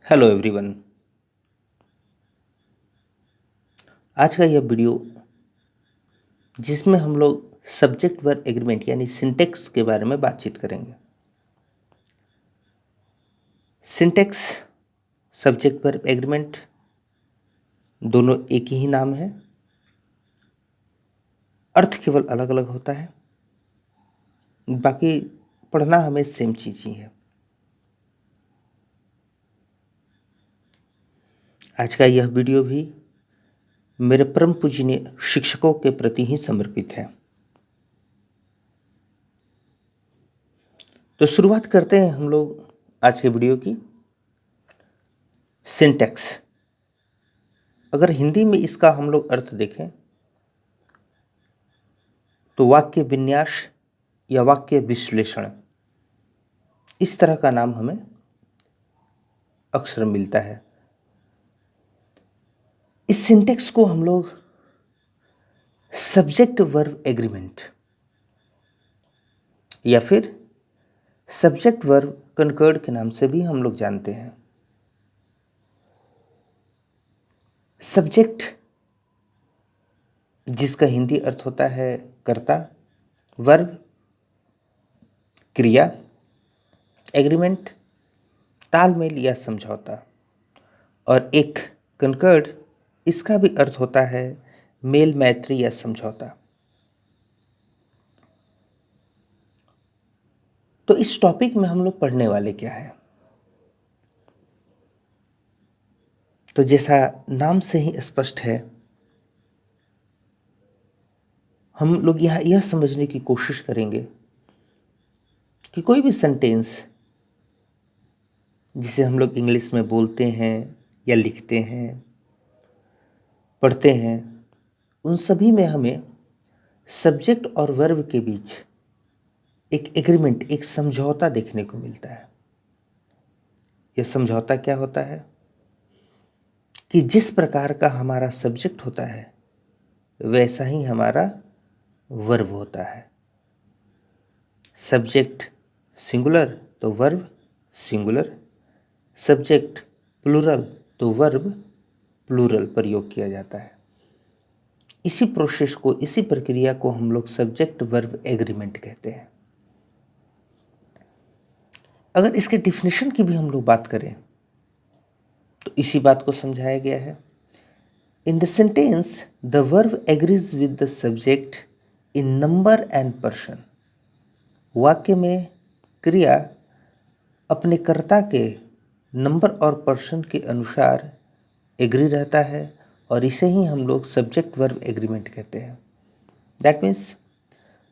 Hello everyone. आज का यह वीडियो जिसमें हम लोग सब्जेक्ट वर्ब एग्रीमेंट यानी सिंटेक्स के बारे में बातचीत करेंगे। सिंटेक्स, सब्जेक्ट वर्ब एग्रीमेंट दोनों एक ही नाम है, अर्थ केवल अलग अलग होता है, बाकी पढ़ना हमें सेम चीज़ ही है। आज का यह वीडियो भी मेरे परम पूजनीय शिक्षकों के प्रति ही समर्पित है। तो शुरुआत करते हैं हम लोग आज के वीडियो की। सिंटेक्स, अगर हिंदी में इसका हम लोग अर्थ देखें तो वाक्य विन्यास या वाक्य विश्लेषण, इस तरह का नाम हमें अक्सर मिलता है। इस सिंटेक्स को हम लोग सब्जेक्ट वर्ब एग्रीमेंट या फिर सब्जेक्ट वर्ब कनकर्ड के नाम से भी हम लोग जानते हैं। सब्जेक्ट, जिसका हिंदी अर्थ होता है कर्ता, वर्ब क्रिया, एग्रीमेंट तालमेल या समझौता, और एक कनकर्ड, इसका भी अर्थ होता है मेल मैत्री या समझौता। तो इस टॉपिक में हम लोग पढ़ने वाले क्या है? तो जैसा नाम से ही स्पष्ट है, हम लोग यहाँ यह समझने की कोशिश करेंगे कि कोई भी सेंटेंस जिसे हम लोग इंग्लिश में बोलते हैं या लिखते हैं, पढ़ते हैं, उन सभी में हमें सब्जेक्ट और वर्ब के बीच एक एग्रीमेंट, एक समझौता देखने को मिलता है। यह समझौता क्या होता है कि जिस प्रकार का हमारा सब्जेक्ट होता है वैसा ही हमारा वर्ब होता है। सब्जेक्ट सिंगुलर तो वर्ब सिंगुलर, सब्जेक्ट प्लूरल तो वर्ब प्लूरल प्रयोग किया जाता है। इसी प्रोसेस को, इसी प्रक्रिया को हम लोग सब्जेक्ट वर्ब एग्रीमेंट कहते हैं। अगर इसके डिफिनेशन की भी हम लोग बात करें तो इसी बात को समझाया गया है। In the sentence the verb agrees with the subject in number and person. वाक्य में क्रिया अपने कर्ता के नंबर और पर्सन के अनुसार एग्री रहता है, और इसे ही हम लोग सब्जेक्ट वर्ब एग्रीमेंट कहते हैं। That means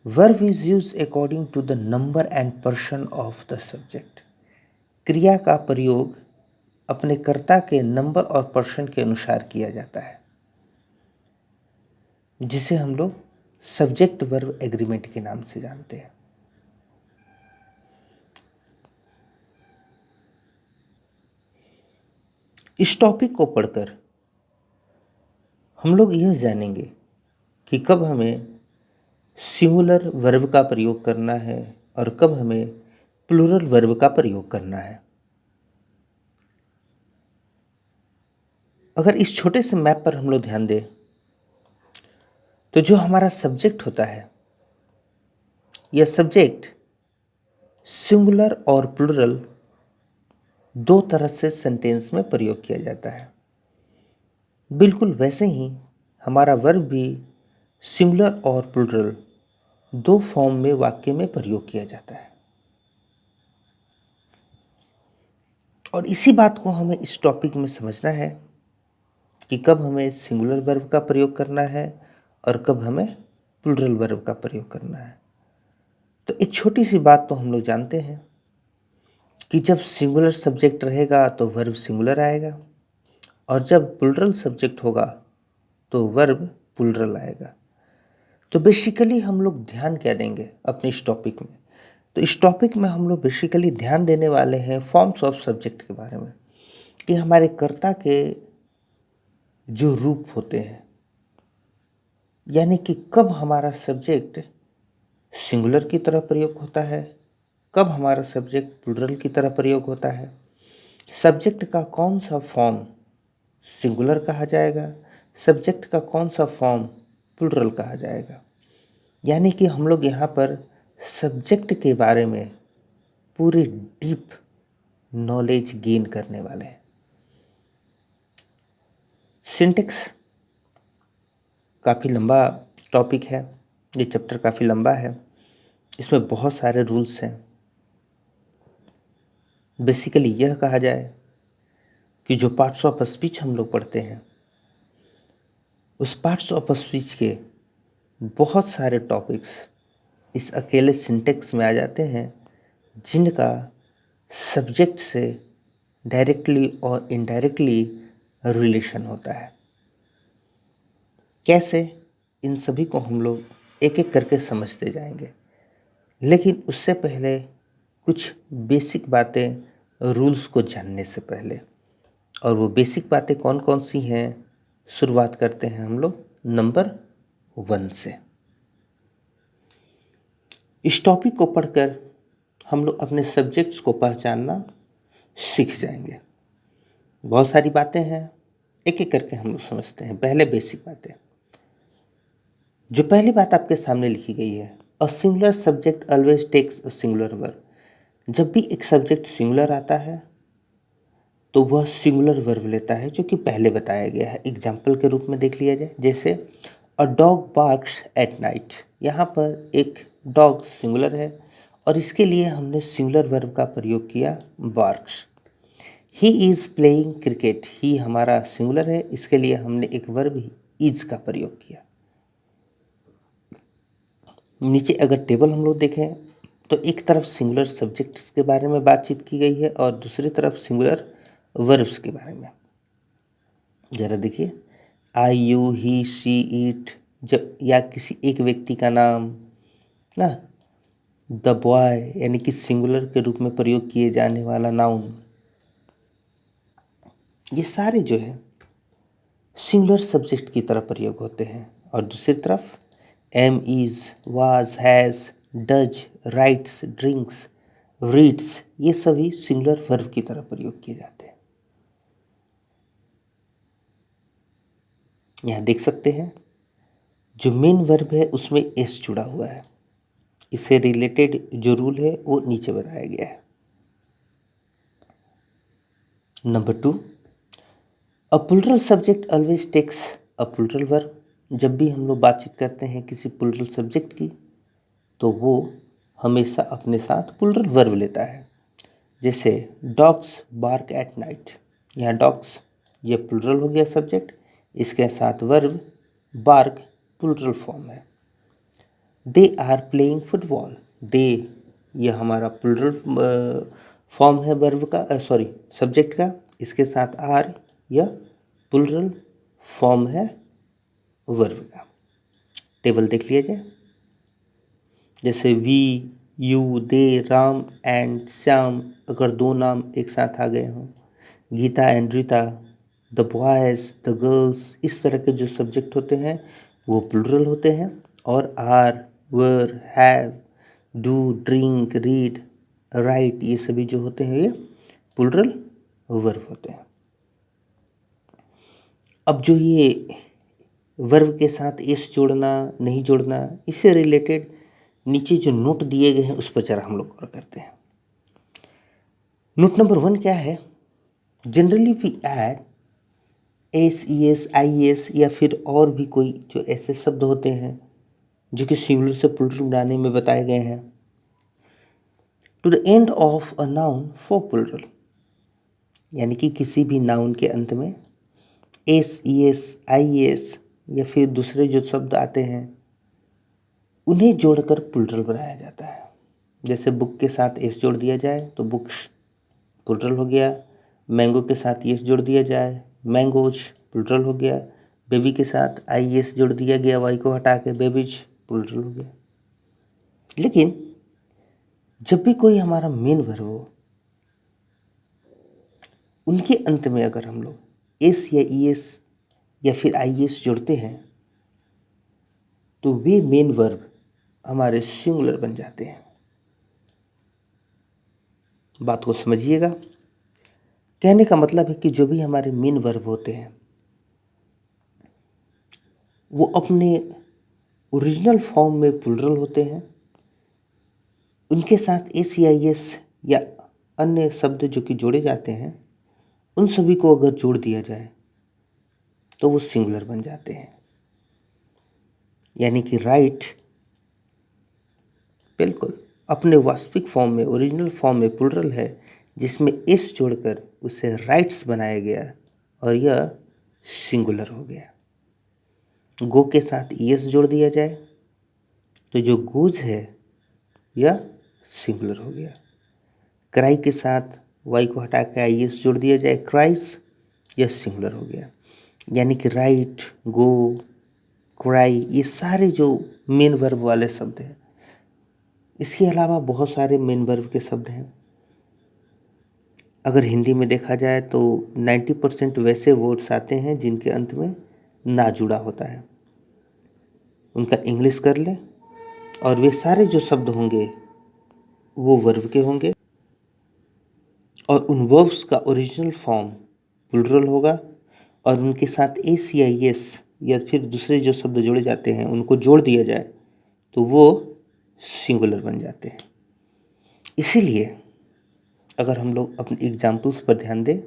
verb is use according to the number and person of the subject. क्रिया का प्रयोग अपने कर्ता के नंबर और पर्सन के अनुसार किया जाता है, जिसे हम लोग सब्जेक्ट वर्ब एग्रीमेंट के नाम से जानते हैं। इस टॉपिक को पढ़कर हम लोग यह जानेंगे कि कब हमें सिंगुलर वर्ब का प्रयोग करना है और कब हमें प्लूरल वर्ब का प्रयोग करना है। अगर इस छोटे से मैप पर हम लोग ध्यान दें तो जो हमारा सब्जेक्ट होता है, यह सब्जेक्ट सिंगुलर और प्लूरल दो तरह से सेंटेंस में प्रयोग किया जाता है। बिल्कुल वैसे ही हमारा वर्ब भी सिंगुलर और प्लूरल दो फॉर्म में वाक्य में प्रयोग किया जाता है। और इसी बात को हमें इस टॉपिक में समझना है कि कब हमें सिंगुलर वर्ब का प्रयोग करना है और कब हमें प्लूरल वर्ब का प्रयोग करना है। तो एक छोटी सी बात तो हम लोग जानते हैं कि जब सिंगुलर सब्जेक्ट रहेगा तो वर्ब सिंगुलर आएगा, और जब प्लूरल सब्जेक्ट होगा तो वर्ब प्लूरल आएगा। तो बेसिकली हम लोग ध्यान क्या देंगे अपने इस टॉपिक में? तो इस टॉपिक में हम लोग बेसिकली ध्यान देने वाले हैं फॉर्म्स ऑफ सब्जेक्ट के बारे में, कि हमारे कर्ता के जो रूप होते हैं, यानी कि कब हमारा सब्जेक्ट सिंगुलर की तरह प्रयोग होता है, कब हमारा सब्जेक्ट प्लूरल की तरह प्रयोग होता है, सब्जेक्ट का कौन सा फॉर्म सिंगुलर कहा जाएगा, सब्जेक्ट का कौन सा फॉर्म प्लूरल कहा जाएगा। यानी कि हम लोग यहाँ पर सब्जेक्ट के बारे में पूरी डीप नॉलेज गेन करने वाले हैं। सिंटेक्स काफ़ी लंबा टॉपिक है, ये चैप्टर काफ़ी लंबा है, इसमें बहुत सारे रूल्स हैं। बेसिकली यह कहा जाए कि जो पार्ट्स ऑफ स्पीच हम लोग पढ़ते हैं, उस पार्ट्स ऑफ स्पीच के बहुत सारे टॉपिक्स इस अकेले सिंटेक्स में आ जाते हैं, जिनका सब्जेक्ट से डायरेक्टली और इनडायरेक्टली रिलेशन होता है। कैसे, इन सभी को हम लोग एक एक करके समझते जाएंगे, लेकिन उससे पहले कुछ बेसिक बातें रूल्स को जानने से पहले, और वो बेसिक बातें कौन कौन सी हैं, शुरुआत करते हैं हम लोग नंबर 1 से। इस टॉपिक को पढ़कर हम लोग अपने सब्जेक्ट्स को पहचानना सीख जाएंगे। बहुत सारी बातें हैं, एक एक करके हम लोग समझते हैं। पहले बेसिक बातें। जो पहली बात आपके सामने लिखी गई है, a singular subject always takes a singular verb. जब भी एक सब्जेक्ट सिंगुलर आता है तो वह सिंगुलर वर्ब लेता है, जो कि पहले बताया गया है। एग्जाम्पल के रूप में देख लिया जाए, जैसे a dog barks at night. यहाँ पर एक डॉग सिंगुलर है और इसके लिए हमने सिंगुलर वर्ब का प्रयोग किया, barks. He is playing cricket, he हमारा सिंगुलर है, इसके लिए हमने एक वर्ब इज का प्रयोग किया। नीचे अगर टेबल हम लोग देखें तो एक तरफ सिंगुलर सब्जेक्ट्स के बारे में बातचीत की गई है और दूसरी तरफ सिंगुलर वर्ब्स के बारे में। ज़रा देखिए, आई, यू, ही, शी, इट, जब या किसी एक व्यक्ति का नाम ना, द बॉय यानी कि सिंगुलर के रूप में प्रयोग किए जाने वाला नाउन, ये सारे जो है सिंगुलर सब्जेक्ट की तरफ प्रयोग होते हैं। और दूसरी तरफ am, is, was, has, does, writes, drinks, reads, ये सभी सिंगुलर वर्ब की तरफ प्रयोग किए जाते हैं। यहाँ देख सकते हैं जो मेन वर्ब है उसमें एस जुड़ा हुआ है। इससे रिलेटेड जो रूल है वो नीचे बताया गया है। Number 2, a plural subject always takes a plural verb. जब भी हम लोग बातचीत करते हैं किसी प्लूरल सब्जेक्ट की, तो वो हमेशा अपने साथ प्लूरल वर्ब लेता है। जैसे डॉग्स बार्क एट नाइट, यहाँ डॉग्स ये प्लूरल हो गया सब्जेक्ट, इसके साथ वर्ब बार्क प्लूरल फॉर्म है। They are playing football, they ये हमारा प्लूरल फॉर्म है वर्ब का, सॉरी सब्जेक्ट का, इसके साथ आर यह प्लूरल फॉर्म है वर्ब का। टेबल देख लिया जाए, जैसे we, you, they, Ram and Shyam, अगर दो नाम एक साथ आ गए हों, Geeta and Rita, the boys, the girls, इस तरह के जो सब्जेक्ट होते हैं वो प्लूरल होते हैं। और are, were, have, do, drink, read, write, ये सभी जो होते हैं ये प्लूरल वर्ब होते हैं। अब जो ये वर्ब के साथ एस जोड़ना नहीं जोड़ना, इससे रिलेटेड नीचे जो नोट दिए गए हैं उस पर जरा हम लोग गौर करते हैं। नोट नंबर 1 क्या है, generally we add S, E S, I S या फिर और भी कोई जो ऐसे शब्द होते हैं जो कि सिंगुलर से प्लूरल बनाने में बताए गए हैं, to the end of a noun for plural. यानी कि किसी भी नाउन के अंत में S, E S, I S या फिर दूसरे जो शब्द आते हैं उन्हें जोड़कर प्लूरल बनाया जाता है। जैसे बुक के साथ एस जोड़ दिया जाए तो बुक्स प्लूरल हो गया, मैंगो के साथ एस जोड़ दिया जाए मैंगोज प्लूरल हो गया, बेबी के साथ आई एस जोड़ दिया गया, वाई को हटा के बेबीज प्लूरल हो गया। लेकिन जब भी कोई हमारा मेन वर्ब हो, उनके अंत में अगर हम लोग एस या ई एस या फिर आई एस जोड़ते हैं तो वे मेन वर्ब हमारे सिंगुलर बन जाते हैं। बात को समझिएगा, कहने का मतलब है कि जो भी हमारे मेन वर्ब होते हैं वो अपने ओरिजिनल फॉर्म में प्लूरल होते हैं। उनके साथ एस या अन्य शब्द जो कि जोड़े जाते हैं, उन सभी को अगर जोड़ दिया जाए तो वो सिंगुलर बन जाते हैं। यानी कि राइट बिल्कुल अपने वास्तविक फॉर्म में, ओरिजिनल फॉर्म में प्लूरल है, जिसमें एस जोड़कर उसे राइट्स बनाया गया और यह सिंगुलर हो गया। गो के साथ ईएस जोड़ दिया जाए तो जो गोज है यह सिंगुलर हो गया। क्राई के साथ वाई को हटा के आईएस जोड़ दिया जाए, क्राइस, यह सिंगुलर हो गया। यानी कि राइट, गो, क्राई, ये सारे जो मेन वर्ब वाले शब्द हैं। इसके अलावा बहुत सारे मेन वर्ब के शब्द हैं। अगर हिंदी में देखा जाए तो 90% वैसे वर्ड्स आते हैं जिनके अंत में ना जुड़ा होता है। उनका इंग्लिश कर लें और वे सारे जो शब्द होंगे वो वर्ब के होंगे और उन वर्ब्स का ओरिजिनल फॉर्म प्लूरल होगा और उनके साथ एस या फिर दूसरे जो शब्द जोड़े जाते हैं उनको जोड़ दिया जाए तो वो सिंगुलर बन जाते हैं। इसीलिए अगर हम लोग अपने एग्जाम्पल्स पर ध्यान दें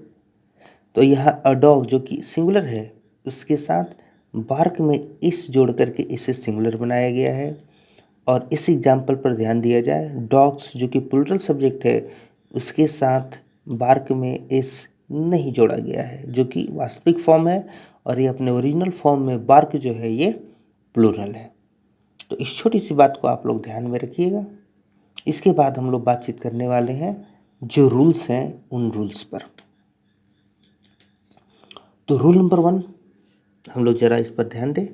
तो यहाँ अ डॉग जो कि सिंगुलर है उसके साथ बार्क में इस जोड़ करके इसे सिंगुलर बनाया गया है। और इस एग्जाम्पल पर ध्यान दिया जाए, डॉग्स जो कि प्लूरल सब्जेक्ट है उसके साथ बार्क में इस नहीं जोड़ा गया है जो कि वास्तविक फॉर्म है और ये अपने ओरिजिनल फॉर्म में बार्क जो है ये प्लूरल है। तो इस छोटी सी बात को आप लोग ध्यान में रखिएगा। इसके बाद हम लोग बातचीत करने वाले हैं जो रूल्स हैं उन रूल्स पर। तो रूल नंबर 1 हम लोग जरा इस पर ध्यान दें।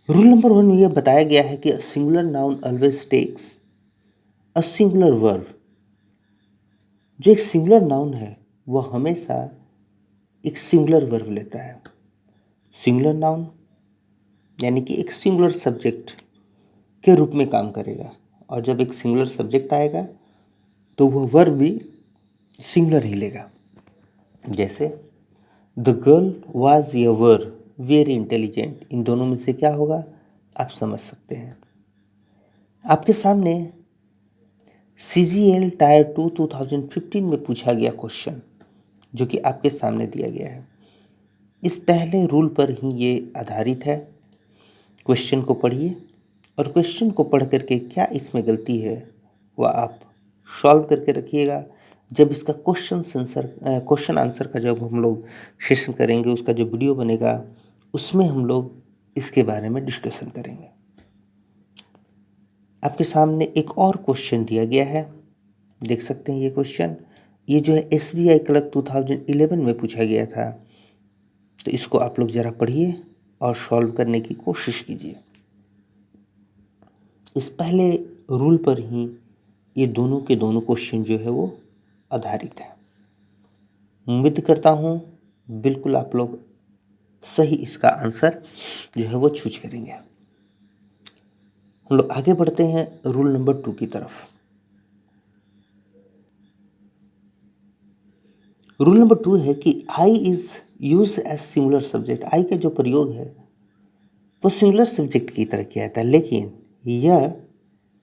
रूल नंबर 1 में यह बताया गया है कि singular noun always takes a singular verb. जो एक सिंगुलर नाउन है वह हमेशा एक सिंगुलर वर्ब लेता है। सिंगुलर नाउन यानी कि एक सिंगुलर सब्जेक्ट के रूप में काम करेगा और जब एक सिंगुलर सब्जेक्ट आएगा तो वह वर्ब भी सिंगुलर ही लेगा। जैसे the girl was ever very intelligent, इन दोनों में से क्या होगा आप समझ सकते हैं। आपके सामने CGL टायर 2 2015 में पूछा गया क्वेश्चन जो कि आपके सामने दिया गया है, इस पहले रूल पर ही ये आधारित है। क्वेश्चन को पढ़िए और क्वेश्चन को पढ़ करके क्या इसमें गलती है वह आप सॉल्व करके रखिएगा। जब इसका क्वेश्चन आंसर का जब हम लोग सेशन करेंगे, उसका जो वीडियो बनेगा उसमें हम लोग इसके बारे में डिस्कशन करेंगे। आपके सामने एक और क्वेश्चन दिया गया है, देख सकते हैं ये क्वेश्चन। ये जो है SBI क्लर्क 2011 में पूछा गया था। तो इसको आप लोग ज़रा पढ़िए और सॉल्व करने की कोशिश कीजिए। इस पहले रूल पर ही ये दोनों के दोनों क्वेश्चन जो है वो आधारित है। उम्मीद करता हूँ बिल्कुल आप लोग सही इसका आंसर जो है वो चूज करेंगे। हम लोग आगे बढ़ते हैं रूल नंबर 2 की तरफ। रूल नंबर 2 है कि I is use as singular subject. I का जो प्रयोग है वो सिंगुलर सब्जेक्ट की तरह किया जाता है, लेकिन यह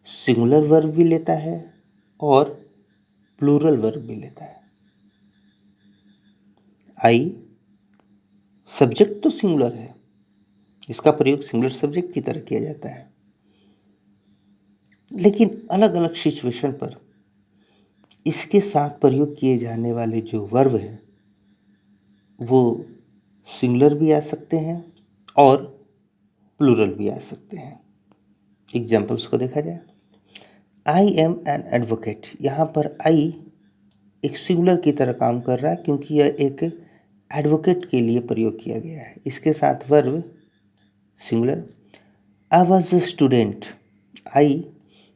सिंगुलर वर्ब भी लेता है और प्लूरल वर्ब भी लेता है। आई सब्जेक्ट तो सिंगुलर है, इसका प्रयोग सिंगुलर सब्जेक्ट की तरह किया जाता है, लेकिन अलग अलग सिचुएशन पर इसके साथ प्रयोग किए जाने वाले जो वर्ब हैं वो सिंगुलर भी आ सकते हैं और प्लूरल भी आ सकते हैं। एग्जाम्पल्स को देखा जाए, आई एम एन एडवोकेट। यहाँ पर आई एक सिंगुलर की तरह काम कर रहा है क्योंकि यह एक एडवोकेट के लिए प्रयोग किया गया है। इसके साथ verb singular. I was a student. I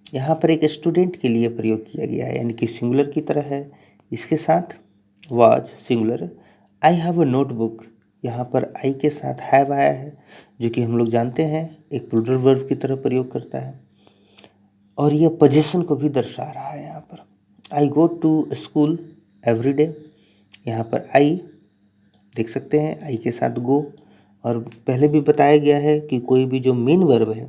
यहाँ पर एक स्टूडेंट के लिए प्रयोग किया गया है यानी कि सिंगुलर की तरह है। इसके साथ was singular. I have a notebook, यहाँ पर आई के साथ हैव आया है जो कि हम लोग जानते हैं एक प्लूरल वर्ब की तरह प्रयोग करता है। और ये पोजीशन को भी दर्शा रहा है यहाँ पर। I go to school every day, यहाँ पर आई देख सकते हैं, आई के साथ गो। और पहले भी बताया गया है कि कोई भी जो मेन वर्ब है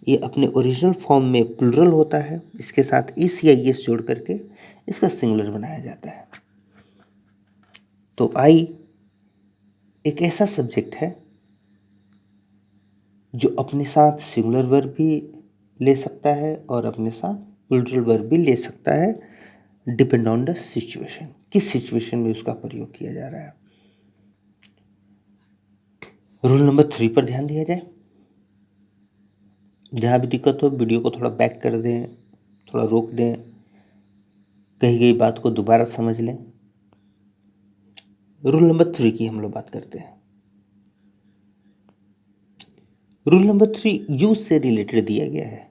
ये अपने ओरिजिनल फॉर्म में प्लुरल होता है, इसके साथ इस या एस जोड़ करके इसका सिंगुलर बनाया जाता है। तो आई एक ऐसा सब्जेक्ट है जो अपने साथ सिंगुलर वर्ब भी ले सकता है और अपने साथ प्लुरल वर्ब भी ले सकता है, डिपेंड ऑन द सिचुएशन, किस सिचुएशन में उसका प्रयोग किया जा रहा है। रूल नंबर 3 पर ध्यान दिया जाए। जहाँ भी दिक्कत हो वीडियो को थोड़ा बैक कर दें, थोड़ा रोक दें, कही गई बात को दोबारा समझ लें। रूल नंबर 3 की हम लोग बात करते हैं। रूल नंबर 3 यू से रिलेटेड दिया गया है।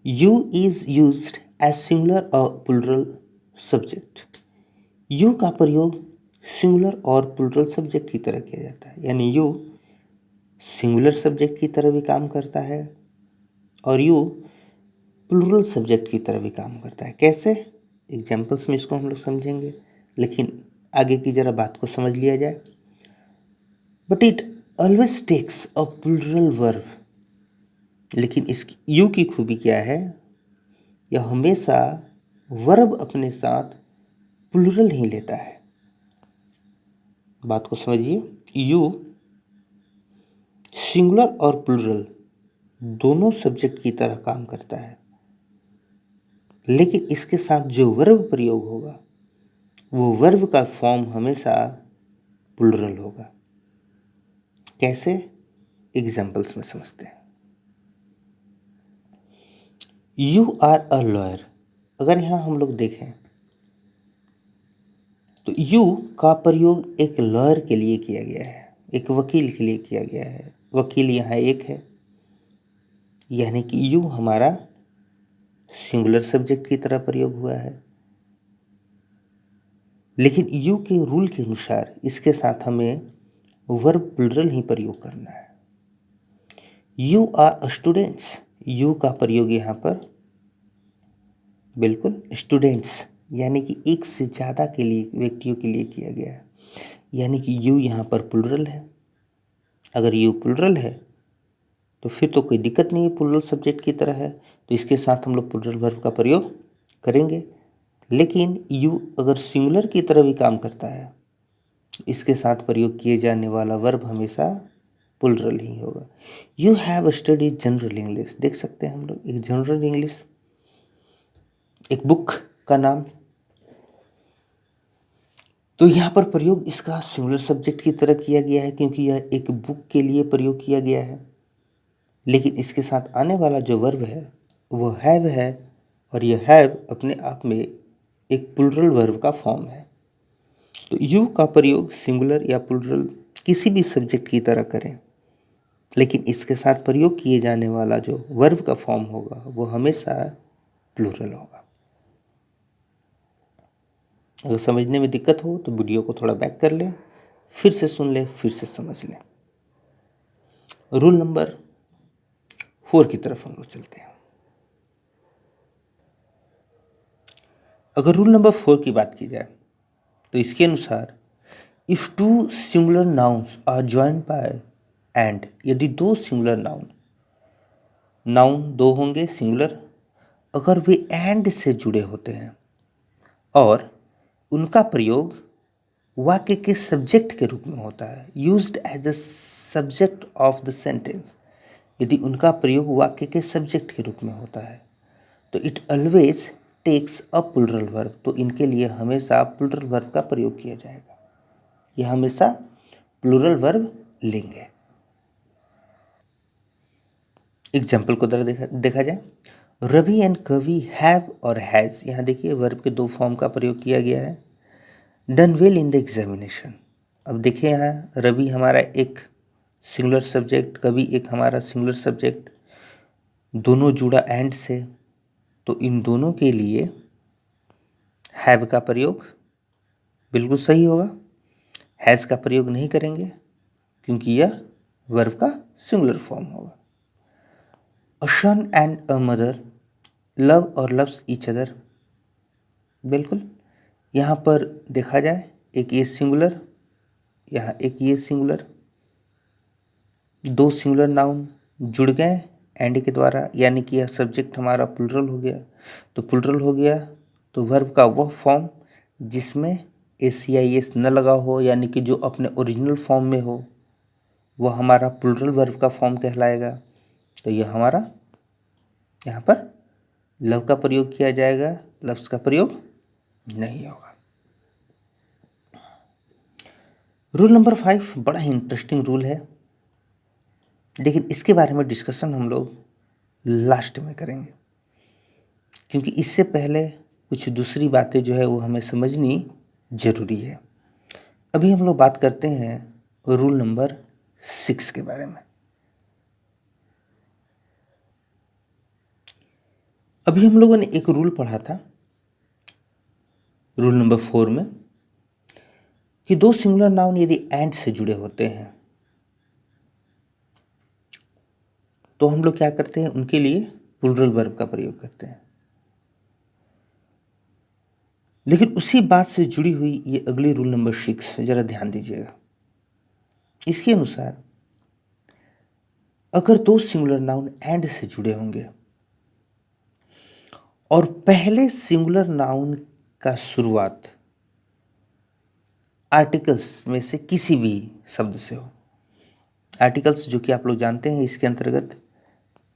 You is used as singular और प्लुरल सब्जेक्ट। यू का प्रयोग सिंगुलर और प्लुरल सब्जेक्ट की तरह किया जाता है, यानी यू सिंगुलर सब्जेक्ट की तरह भी काम करता है और यू प्लुरल सब्जेक्ट की तरह भी काम करता है। कैसे? एग्जाम्पल्स में इसको हम लोग समझेंगे, लेकिन आगे की जरा बात को समझ लिया जाए। But it always takes a plural verb. लेकिन इस यू की खूबी क्या है, यह हमेशा वर्ब अपने साथ प्लुरल ही लेता है। बात को समझिए, यू सिंगुलर और प्लुरल दोनों सब्जेक्ट की तरह काम करता है, लेकिन इसके साथ जो वर्ब प्रयोग होगा वो वर्ब का फॉर्म हमेशा प्लुरल होगा। कैसे? एग्जाम्पल्स में समझते हैं। You are a lawyer. अगर यहाँ हम लोग देखें तो यू का प्रयोग एक लॉयर के लिए किया गया है, एक वकील के लिए किया गया है। वकील यहाँ एक है, यानी कि यू हमारा सिंगुलर सब्जेक्ट की तरह प्रयोग हुआ है, लेकिन यू के रूल के अनुसार इसके साथ हमें वर्ब प्लुरल ही प्रयोग करना है। You are students. यू का प्रयोग यहाँ पर बिल्कुल स्टूडेंट्स यानी कि एक से ज़्यादा के लिए व्यक्तियों के लिए किया गया है, यानी कि यू यहाँ पर प्लुरल है। अगर यू प्लुरल है तो फिर तो कोई दिक्कत नहीं है, प्लुरल सब्जेक्ट की तरह है, तो इसके साथ हम लोग प्लुरल वर्ब का प्रयोग करेंगे। लेकिन यू अगर सिंगुलर की तरह भी काम करता है, इसके साथ प्रयोग किए जाने वाला वर्ब हमेशा प्लुरल ही होगा। You have studied general English. देख सकते हैं हम लोग एक जनरल इंग्लिश, एक बुक का नाम, तो यहाँ पर प्रयोग इसका सिंगुलर सब्जेक्ट की तरह किया गया है क्योंकि यह एक बुक के लिए प्रयोग किया गया है। लेकिन इसके साथ आने वाला जो वर्ब है वो हैव है, और यह हैव अपने आप में एक प्लुरल वर्ब का फॉर्म है। तो यू का प्रयोग सिंगुलर या प्लुरल किसी भी सब्जेक्ट की तरह करें, लेकिन इसके साथ प्रयोग किए जाने वाला जो वर्ब का फॉर्म होगा वो हमेशा प्लुरल होगा। अगर समझने में दिक्कत हो तो वीडियो को थोड़ा बैक कर लें, फिर से सुन लें, फिर से समझ लें। रूल नंबर 4 की तरफ हम लोग चलते हैं। अगर रूल नंबर 4 की बात की जाए तो इसके अनुसार if two singular nouns are joined by and, यदि दो सिंगुलर नाउन दो होंगे सिंगुलर, अगर वे एंड से जुड़े होते हैं और उनका प्रयोग वाक्य के सब्जेक्ट के रूप में होता है, used as the subject of the sentence, यदि उनका प्रयोग वाक्य के सब्जेक्ट के रूप में होता है तो it always takes a plural verb, तो इनके लिए हमेशा प्लुरल वर्ब का प्रयोग किया जाएगा। यह हमेशा प्लुरल वर्ब लेंगे। एग्जाम्पल को देखा जाए, रवि एंड कवि हैव और हैज़, यहाँ देखिए वर्ब के दो फॉर्म का प्रयोग किया गया है। Done well in the examination. अब देखिए यहाँ रवि हमारा एक सिंगुलर सब्जेक्ट, कवि एक हमारा सिंगुलर सब्जेक्ट, दोनों जुड़ा एंड से, तो इन दोनों के लिए हैव का प्रयोग बिल्कुल सही होगा। हैज़ का प्रयोग नहीं करेंगे क्योंकि यह वर्ब का सिंगुलर फॉर्म होगा। अ सन एंड अ मदर लव और लव्स ईच अदर, बिल्कुल। यहाँ पर देखा जाए एक ये सिंगुलर, यहाँ एक ये सिंगुलर, दो सिंगुलर नाउन जुड़ गए एंड के द्वारा, यानी कि यह सब्जेक्ट हमारा प्लुरल हो गया। तो प्लुरल हो गया तो वर्ब का वह फॉर्म जिसमें एस न लगा हो, यानी कि जो अपने ओरिजिनल फॉर्म में हो, वह हमारा प्लुरल वर्ब का फॉर्म कहलाएगा। तो यह हमारा यहाँ पर लव का प्रयोग किया जाएगा, लव्स का प्रयोग नहीं होगा। रूल नंबर 5 बड़ा ही इंटरेस्टिंग रूल है, लेकिन इसके बारे में डिस्कशन हम लोग लास्ट में करेंगे, क्योंकि इससे पहले कुछ दूसरी बातें जो है वो हमें समझनी जरूरी है। अभी हम लोग बात करते हैं रूल नंबर 6 के बारे में। अभी हम लोगों ने एक रूल पढ़ा था रूल नंबर 4 में कि दो सिंगुलर नाउन यदि एंड से जुड़े होते हैं तो हम लोग क्या करते हैं, उनके लिए प्लुरल वर्ब का प्रयोग करते हैं। लेकिन उसी बात से जुड़ी हुई ये अगली रूल नंबर 6 जरा ध्यान दीजिएगा। इसके अनुसार अगर दो सिंगुलर नाउन एंड से जुड़े होंगे और पहले सिंगुलर नाउन का शुरुआत आर्टिकल्स में से किसी भी शब्द से हो, आर्टिकल्स जो कि आप लोग जानते हैं इसके अंतर्गत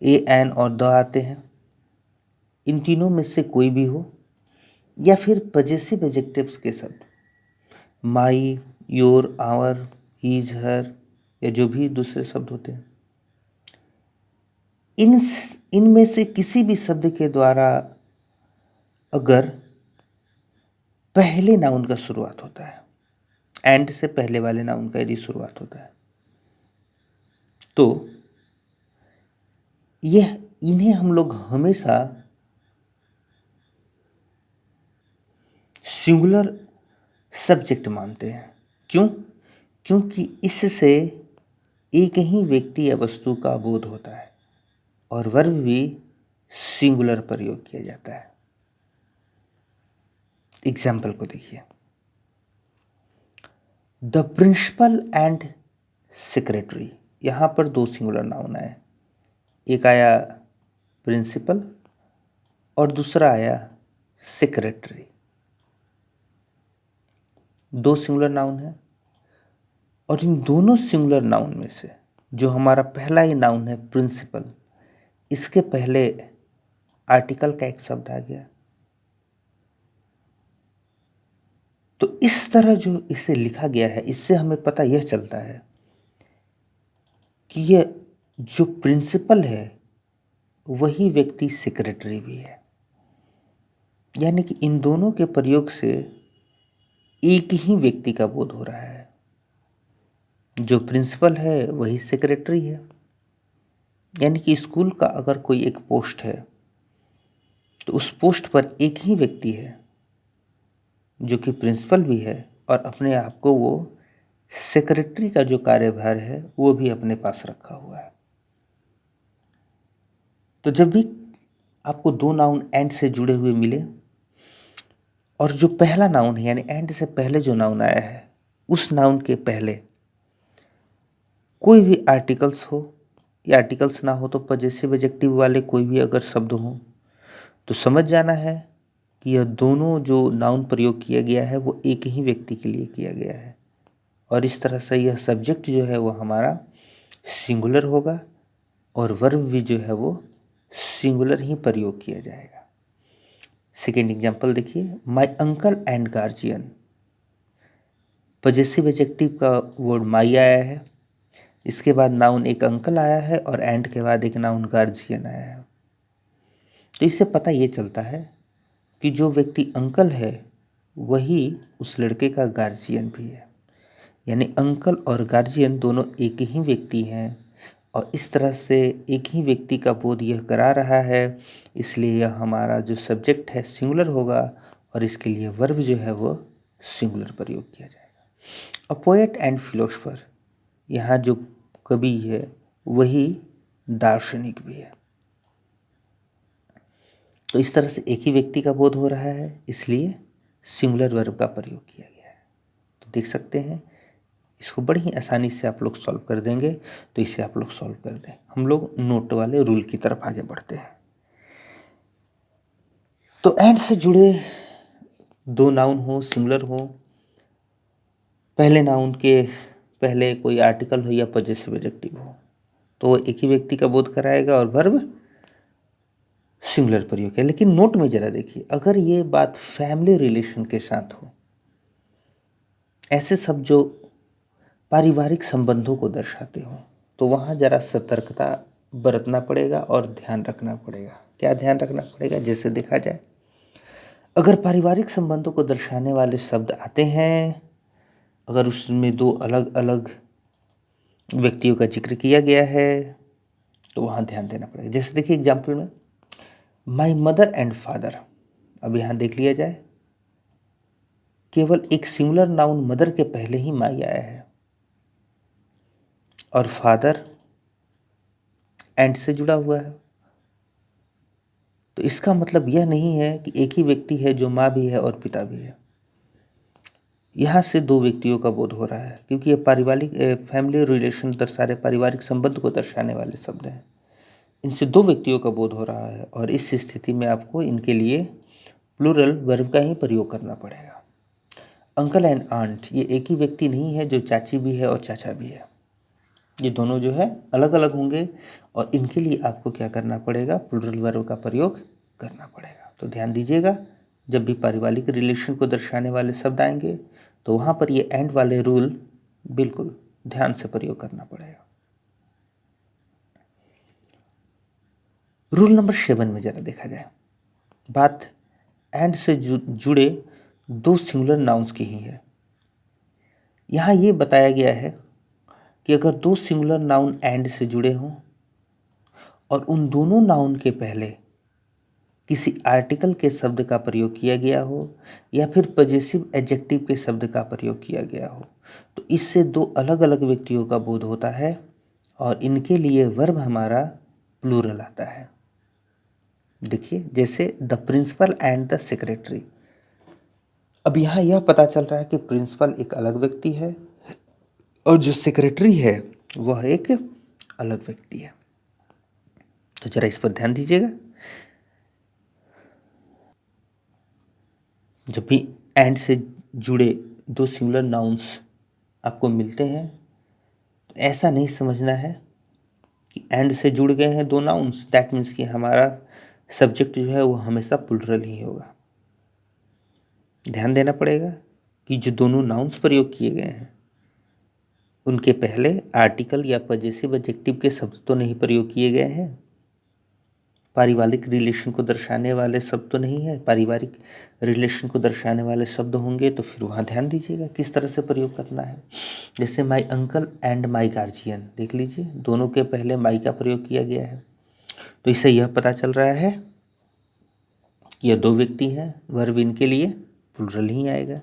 ए, एन और द आते हैं, इन तीनों में से कोई भी हो, या फिर पजेसिव एडजेक्टिव्स के शब्द माई, योर, आवर, हीज, हर, या जो भी दूसरे शब्द होते हैं, इनमें से किसी भी शब्द के द्वारा अगर पहले नाउन का शुरुआत होता है, एंड से पहले वाले नाउन का यदि शुरुआत होता है, तो यह इन्हें हम लोग हमेशा सिंगुलर सब्जेक्ट मानते हैं। क्यों? क्योंकि इससे एक ही व्यक्ति या वस्तु का बोध होता है और वर्ब भी सिंगुलर प्रयोग किया जाता है। एग्जाम्पल को देखिए, द प्रिंसिपल एंड सेक्रेटरी, यहाँ पर दो सिंगुलर नाउन आए, एक आया प्रिंसिपल और दूसरा आया सेक्रेटरी। दो सिंगुलर नाउन है और इन दोनों सिंगुलर नाउन में से जो हमारा पहला ही नाउन है प्रिंसिपल, इसके पहले आर्टिकल का एक शब्द आ गया। तो इस तरह जो इसे लिखा गया है, इससे हमें पता यह चलता है कि यह जो प्रिंसिपल है वही व्यक्ति सेक्रेटरी भी है, यानी कि इन दोनों के प्रयोग से एक ही व्यक्ति का बोध हो रहा है। जो प्रिंसिपल है वही सेक्रेटरी है, यानी कि स्कूल का अगर कोई एक पोस्ट है तो उस पोस्ट पर एक ही व्यक्ति है जो कि प्रिंसिपल भी है और अपने आप को वो सेक्रेटरी का जो कार्यभार है वो भी अपने पास रखा हुआ है। तो जब भी आपको दो नाउन एंड से जुड़े हुए मिले और जो पहला नाउन है यानी एंड से पहले जो नाउन आया है उस नाउन के पहले कोई भी आर्टिकल्स हो या आर्टिकल्स ना हो तो पजेसिव एडजेक्टिव वाले कोई भी अगर शब्द हो तो समझ जाना है कि यह दोनों जो नाउन प्रयोग किया गया है वो एक ही व्यक्ति के लिए किया गया है और इस तरह से यह सब्जेक्ट जो है वो हमारा सिंगुलर होगा और वर्ब भी जो है वो सिंगुलर ही प्रयोग किया जाएगा। सेकेंड एग्जाम्पल देखिए, my uncle and guardian, possessive adjective का वर्ड माई आया है, इसके बाद नाउन एक अंकल आया है और एंड के बाद एक नाउन गार्जियन आया है। तो इससे पता ये चलता है कि जो व्यक्ति अंकल है वही उस लड़के का गार्जियन भी है, यानी अंकल और गार्जियन दोनों एक ही व्यक्ति हैं और इस तरह से एक ही व्यक्ति का बोध यह करा रहा है, इसलिए यह हमारा जो सब्जेक्ट है सिंगुलर होगा और इसके लिए वर्ब जो है वो सिंगुलर प्रयोग किया जाएगा। अ पोएट एंड फिलोसफर, यहाँ जो कवि है वही दार्शनिक भी है। तो इस तरह से एक ही व्यक्ति का बोध हो रहा है, इसलिए सिंगुलर वर्ब का प्रयोग किया गया है। तो देख सकते हैं, इसको बड़ी ही आसानी से आप लोग सॉल्व कर देंगे। तो इसे आप लोग सॉल्व कर दें। हम लोग नोट वाले रूल की तरफ आगे बढ़ते हैं। तो एंड से जुड़े दो नाउन हो, सिंगुलर हो, पहले नाउन के पहले कोई आर्टिकल हो या पॉजेसिव एडजेक्टिव हो, तो वो एक ही व्यक्ति का बोध कराएगा और वर्ब सिंगुलर प्रयोग है। लेकिन नोट में जरा देखिए, अगर ये बात फैमिली रिलेशन के साथ हो, ऐसे शब्द जो पारिवारिक संबंधों को दर्शाते हो, तो वहाँ जरा सतर्कता बरतना पड़ेगा और ध्यान रखना पड़ेगा। क्या ध्यान रखना पड़ेगा? जैसे देखा जाए, अगर पारिवारिक संबंधों को दर्शाने वाले शब्द आते हैं, अगर उसमें दो अलग अलग व्यक्तियों का जिक्र किया गया है, तो वहाँ ध्यान देना पड़ेगा। जैसे देखिए एग्जाम्पल में माई मदर एंड फादर, अब यहाँ देख लिया जाए, केवल एक सिंगुलर नाउन मदर के पहले ही माई आया है और फादर एंड से जुड़ा हुआ है। तो इसका मतलब यह नहीं है कि एक ही व्यक्ति है जो माँ भी है और पिता भी है। यहाँ से दो व्यक्तियों का बोध हो रहा है, क्योंकि ये पारिवारिक फैमिली रिलेशन दर्शा रहे, पारिवारिक संबंध को दर्शाने वाले शब्द हैं। इनसे दो व्यक्तियों का बोध हो रहा है और इस स्थिति में आपको इनके लिए प्लूरल वर्ब का ही प्रयोग करना पड़ेगा। अंकल एंड आंट, ये एक ही व्यक्ति नहीं है जो चाची भी है और चाचा भी है। ये दोनों जो है अलग अलग होंगे और इनके लिए आपको क्या करना पड़ेगा? प्लूरल वर्ब का प्रयोग करना पड़ेगा। तो ध्यान दीजिएगा, जब भी पारिवारिक रिलेशन को दर्शाने वाले शब्द आएंगे तो वहाँ पर ये एंड वाले रूल बिल्कुल ध्यान से प्रयोग करना पड़ेगा। रूल नंबर 7 में ज़रा देखा जाए, बात एंड से जुड़े दो सिंगुलर नाउन्स की ही है। यहाँ ये बताया गया है कि अगर दो सिंगुलर नाउन एंड से जुड़े हों और उन दोनों नाउन के पहले किसी आर्टिकल के शब्द का प्रयोग किया गया हो या फिर पॉजेसिव एडजेक्टिव के शब्द का प्रयोग किया गया हो, तो इससे दो अलग अलग व्यक्तियों का बोध होता है और इनके लिए वर्ब हमारा प्लूरल आता है। देखिए, जैसे the principal and the secretary. अब यहाँ यह पता चल रहा है कि प्रिंसिपल एक अलग व्यक्ति है और जो सेक्रेटरी है वह एक अलग व्यक्ति है। तो जरा इस पर ध्यान दीजिएगा, जब भी एंड से जुड़े दो सिंगुलर नाउन्स आपको मिलते हैं तो ऐसा नहीं समझना है कि एंड से जुड़ गए हैं दो नाउन्स, दैट मीन्स कि हमारा सब्जेक्ट जो है वो हमेशा प्लूरल ही होगा। ध्यान देना पड़ेगा कि जो दोनों नाउन्स प्रयोग किए गए हैं उनके पहले आर्टिकल या पॉजेसिव एडजेक्टिव के शब्द तो नहीं प्रयोग किए गए हैं, पारिवारिक रिलेशन को दर्शाने वाले शब्द तो नहीं है। पारिवारिक रिलेशन को दर्शाने वाले शब्द होंगे तो फिर वहाँ ध्यान दीजिएगा किस तरह से प्रयोग करना है। जैसे my uncle and my guardian, देख लीजिए, दोनों के पहले माई का प्रयोग किया गया है, तो इससे यह पता चल रहा है कि यह दो व्यक्ति हैं, वर्ब इनके लिए प्लूरल ही आएगा।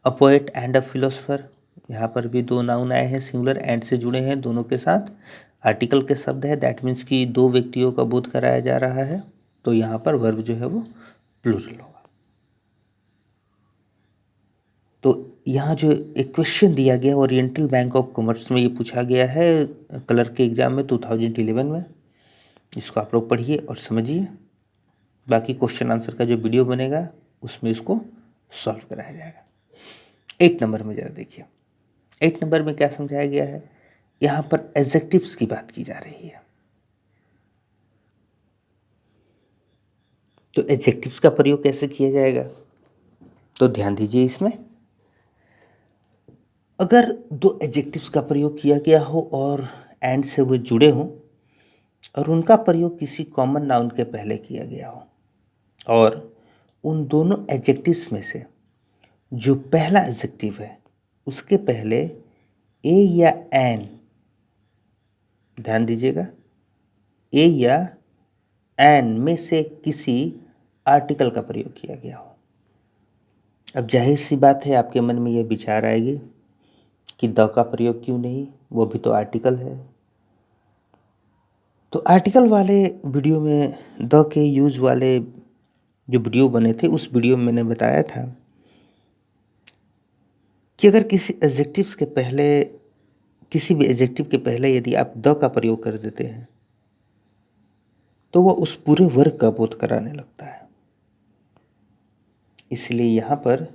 A poet and a philosopher, यहाँ पर भी दो नाउन आए हैं, सिंगुलर एंड से जुड़े हैं, दोनों के साथ आर्टिकल के शब्द है, दैट मीन्स कि दो व्यक्तियों का बोध कराया जा रहा है, तो यहाँ पर वर्ब जो है वो प्लूरल होगा। तो यहाँ जो एक क्वेश्चन दिया गया ओरिएंटल बैंक ऑफ कॉमर्स में, ये पूछा गया है क्लर्क के एग्जाम में 2011 में, इसको आप लोग पढ़िए और समझिए। बाकी क्वेश्चन आंसर का जो वीडियो बनेगा उसमें इसको सॉल्व कराया जाएगा। 8 नंबर में ज़रा देखिए, 8 नंबर में क्या समझाया गया है, यहाँ पर एडजेक्टिव्स की बात की जा रही है। तो एडजेक्टिव्स का प्रयोग कैसे किया जाएगा, तो ध्यान दीजिए, इसमें अगर दो एडजेक्टिव्स का प्रयोग किया गया हो और एंड से वो जुड़े हों और उनका प्रयोग किसी कॉमन नाउन के पहले किया गया हो और उन दोनों एडजेक्टिव्स में से जो पहला एडजेक्टिव है उसके पहले ए या एन, ध्यान दीजिएगा, ए या एन में से किसी आर्टिकल का प्रयोग किया गया हो। अब जाहिर सी बात है आपके मन में यह विचार आएगी कि द का प्रयोग क्यों नहीं, वो भी तो आर्टिकल है। तो आर्टिकल वाले वीडियो में द के यूज वाले जो वीडियो बने थे उस वीडियो में मैंने बताया था कि अगर किसी एडजेक्टिव्स के पहले, किसी भी एडजेक्टिव के पहले यदि आप द का प्रयोग कर देते हैं तो वह उस पूरे वर्ग का बोध कराने लगता है। इसलिए यहाँ पर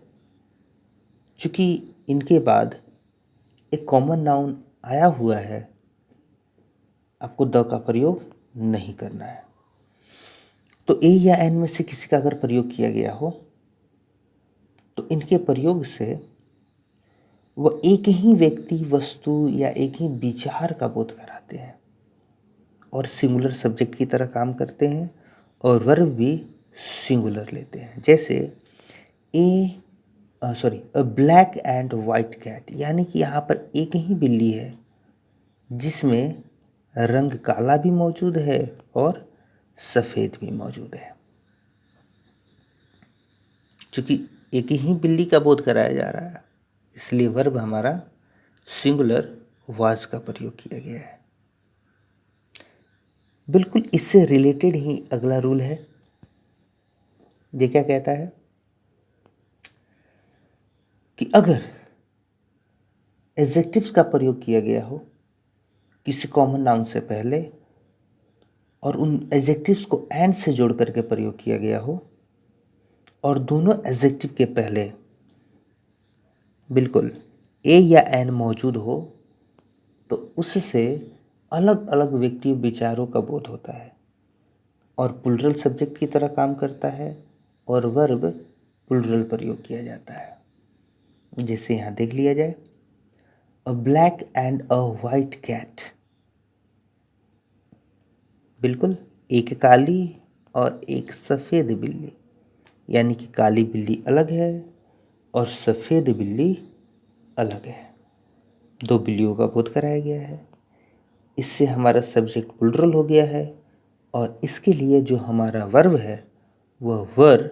चूंकि इनके बाद एक कॉमन नाउन आया हुआ है, आपको द का प्रयोग नहीं करना है। तो ए या एन में से किसी का अगर प्रयोग किया गया हो तो इनके प्रयोग से वह एक ही व्यक्ति, वस्तु या एक ही विचार का बोध कराते हैं और सिंगुलर सब्जेक्ट की तरह काम करते हैं और वर्ब भी सिंगुलर लेते हैं। जैसे a black and white cat, यानी कि यहाँ पर एक ही बिल्ली है जिसमें रंग काला भी मौजूद है और सफ़ेद भी मौजूद है। चूँकि एक ही बिल्ली का बोध कराया जा रहा है इसलिए वर्ब हमारा सिंगुलर वाज का प्रयोग किया गया है। बिल्कुल इससे रिलेटेड ही अगला रूल है। ये क्या कहता है कि अगर एडजेक्टिव्स का प्रयोग किया गया हो किसी कॉमन नाउन से पहले और उन एडजेक्टिव्स को एंड से जोड़ करके प्रयोग किया गया हो और दोनों एडजेक्टिव के पहले बिल्कुल ए या एन मौजूद हो तो उससे अलग अलग व्यक्ति विचारों का बोध होता है और प्लूरल सब्जेक्ट की तरह काम करता है और वर्ब प्लूरल प्रयोग किया जाता है। जैसे यहाँ देख लिया जाए, a black and a white cat, बिल्कुल एक काली और एक सफ़ेद बिल्ली, यानी कि काली बिल्ली अलग है और सफ़ेद बिल्ली अलग है। दो बिल्लियों का बोध कराया गया है। इससे हमारा सब्जेक्ट प्लूरल हो गया है और इसके लिए जो हमारा वर्ब है वह वर्ब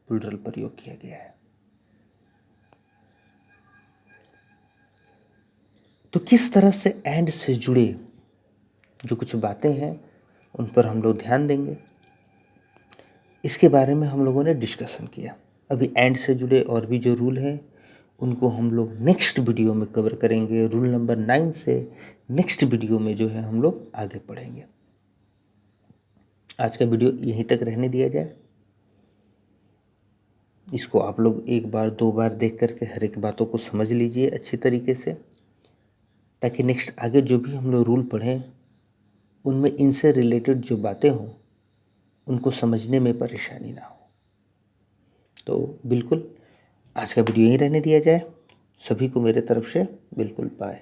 प्लूरल प्रयोग किया गया है। तो किस तरह से एंड से जुड़े जो कुछ बातें हैं उन पर हम लोग ध्यान देंगे, इसके बारे में हम लोगों ने डिस्कशन किया। अभी एंड से जुड़े और भी जो रूल हैं उनको हम लोग नेक्स्ट वीडियो में कवर करेंगे। रूल नंबर 9 से नेक्स्ट वीडियो में जो है हम लोग आगे पढ़ेंगे। आज का वीडियो यहीं तक रहने दिया जाए। इसको आप लोग एक बार दो बार देख करके हर एक बातों को समझ लीजिए अच्छी तरीके से, ताकि नेक्स्ट आगे जो भी हम लोग रूल पढ़ें उनमें इनसे रिलेटेड जो बातें हों उनको समझने में परेशानी ना हो। तो बिल्कुल आज का वीडियो यहीं रहने दिया जाए। सभी को मेरे तरफ से बिल्कुल बाय।